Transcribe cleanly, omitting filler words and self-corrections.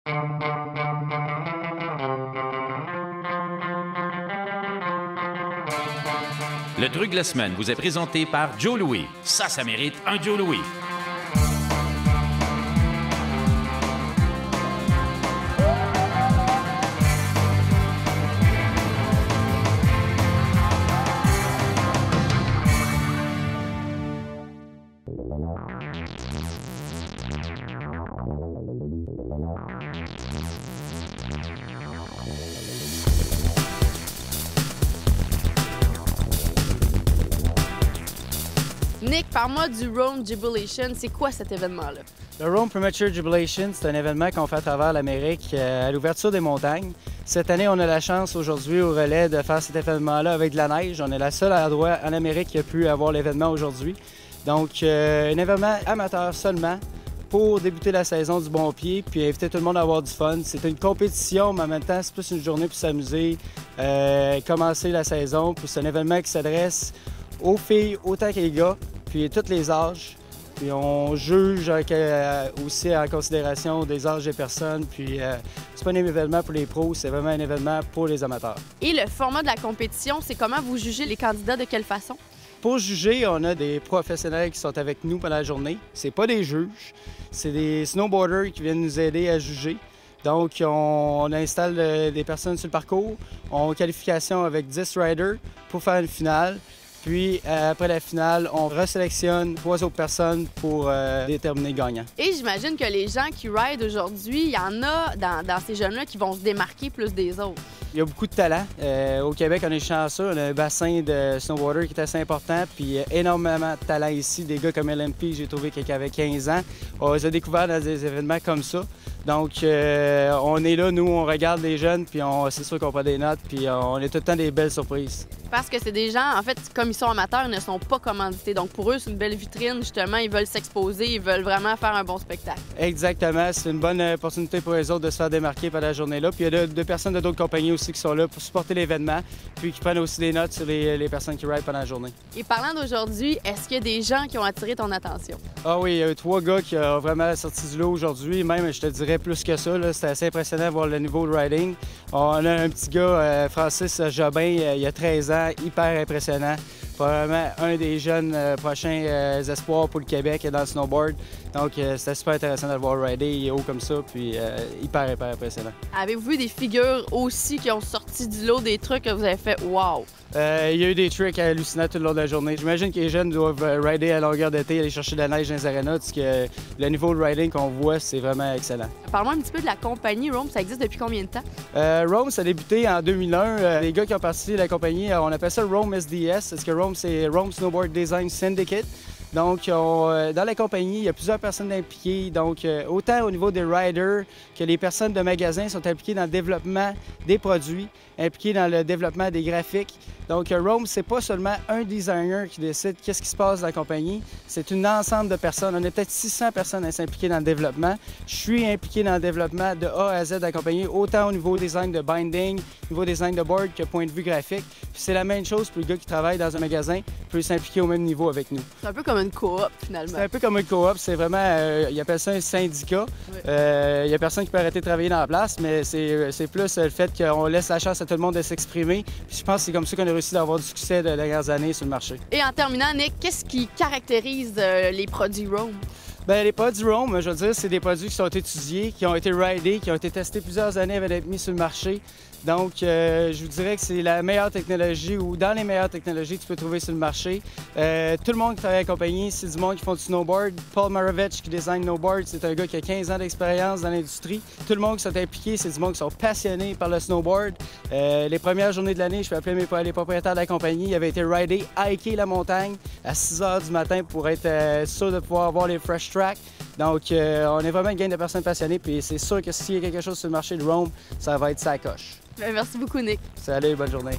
Le truc de la semaine vous est présenté par Joe Louis. Ça mérite un Joe Louis. Nick, parle-moi du Rome Jubilation. C'est quoi cet événement-là? Le Rome Premature Jubilation, c'est un événement qu'on fait à travers l'Amérique à l'ouverture des montagnes. Cette année, on a la chance aujourd'hui au relais de faire cet événement-là avec de la neige. On est la seule endroit en Amérique qui a pu avoir l'événement aujourd'hui. Donc, un événement amateur seulement pour débuter la saison du bon pied puis inviter tout le monde à avoir du fun. C'est une compétition, mais en même temps, c'est plus une journée pour s'amuser, commencer la saison. Puis c'est un événement qui s'adresse aux filles autant que les gars, puis tous les âges. Puis on juge aussi en considération des âges des personnes. Puis c'est pas un événement pour les pros, c'est vraiment un événement pour les amateurs. Et le format de la compétition, c'est comment vous jugez les candidats, de quelle façon? Pour juger, on a des professionnels qui sont avec nous pendant la journée. C'est pas des juges, c'est des snowboarders qui viennent nous aider à juger. Donc, on installe des personnes sur le parcours. On a une qualification avec 10 riders pour faire une finale. Puis, après la finale, on resélectionne 3 autres personnes pour déterminer le gagnant. Et j'imagine que les gens qui ride aujourd'hui, il y en a dans ces jeunes-là qui vont se démarquer plus des autres. Il y a beaucoup de talent. Au Québec, on est chanceux. On a un bassin de snowboarders qui est assez important. Puis énormément de talent ici. Des gars comme LMP, j'ai trouvé qui avait 15 ans. On les a découverts dans des événements comme ça. Donc, on est là, nous, on regarde les jeunes, puis c'est sûr qu'on prend des notes, puis on est tout le temps des belles surprises. Parce que c'est des gens, en fait, comme ils sont amateurs, ils ne sont pas commandités. Donc, pour eux, c'est une belle vitrine, justement. Ils veulent s'exposer, ils veulent vraiment faire un bon spectacle. Exactement. C'est une bonne opportunité pour les autres de se faire démarquer pendant la journée-là. Puis il y a deux personnes de d'autres compagnies aussi qui sont là pour supporter l'événement, puis qui prennent aussi des notes sur les personnes qui ride pendant la journée. Et parlant d'aujourd'hui, est-ce qu'il y a des gens qui ont attiré ton attention? Ah oui, il y a eu 3 gars qui ont vraiment sorti du lot aujourd'hui. Même, je te dirais plus que ça. C'était assez impressionnant de voir le niveau de riding. On a un petit gars, Francis Jobin, il a 13 ans, hyper impressionnant. Probablement un des jeunes prochains espoirs pour le Québec dans le snowboard. Donc, c'était super intéressant de le voir rider. Il est haut comme ça, puis hyper impressionnant. Avez-vous vu des figures aussi qui ont sorti du lot, des trucs que vous avez fait « wow ». Il y a eu des tricks hallucinants tout le long de la journée. J'imagine que les jeunes doivent rider à longueur d'été, aller chercher de la neige dans les arénas, parce que le niveau de riding qu'on voit, c'est vraiment excellent. Parle-moi un petit peu de la compagnie Rome. Ça existe depuis combien de temps? Rome, ça a débuté en 2001. Les gars qui ont participé à la compagnie, on appelle ça Rome SDS, parce que Rome, c'est Rome Snowboard Design Syndicate. Donc, dans la compagnie, il y a plusieurs personnes impliquées. Donc, autant au niveau des riders que les personnes de magasins sont impliquées dans le développement des produits, impliquées dans le développement des graphiques. Donc, Rome, c'est pas seulement un designer qui décide qu'est-ce qui se passe dans la compagnie, c'est un ensemble de personnes. On est peut-être 600 personnes à s'impliquer dans le développement. Je suis impliqué dans le développement de A à Z de la compagnie, autant au niveau design de binding, au niveau design de board que point de vue graphique. Puis c'est la même chose pour le gars qui travaille dans un magasin, peut s'impliquer au même niveau avec nous. C'est un peu comme une coop, finalement. C'est un peu comme une coop, c'est vraiment, ils appellent ça un syndicat. Il n'y a personne qui peut arrêter de travailler dans la place, mais c'est plus le fait qu'on laisse la chance à tout le monde de s'exprimer. Puis je pense que c'est comme ça qu'on a réussi d'avoir du succès de dernières années sur le marché. Et en terminant, Nick, qu'est-ce qui caractérise les produits Rome? Bien, les produits Rome, je veux dire, c'est des produits qui sont étudiés, qui ont été ridés, qui ont été testés plusieurs années avant d'être mis sur le marché. Donc, je vous dirais que c'est la meilleure technologie ou dans les meilleures technologies que tu peux trouver sur le marché. Tout le monde qui travaille à la compagnie, c'est du monde qui font du snowboard. Paul Maravich qui design snowboard, c'est un gars qui a 15 ans d'expérience dans l'industrie. Tout le monde qui sont impliqués, c'est du monde qui sont passionnés par le snowboard. Les premières journées de l'année, je peux appeler les propriétaires de la compagnie. Ils avaient été ridés, hiker la montagne à 6 h du matin pour être sûr de pouvoir avoir les fresh tracks. Donc, on est vraiment une gang de personnes passionnées, puis c'est sûr que s'il y a quelque chose sur le marché de Rome, ça va être sa coche. Merci beaucoup, Nick. Salut, bonne journée.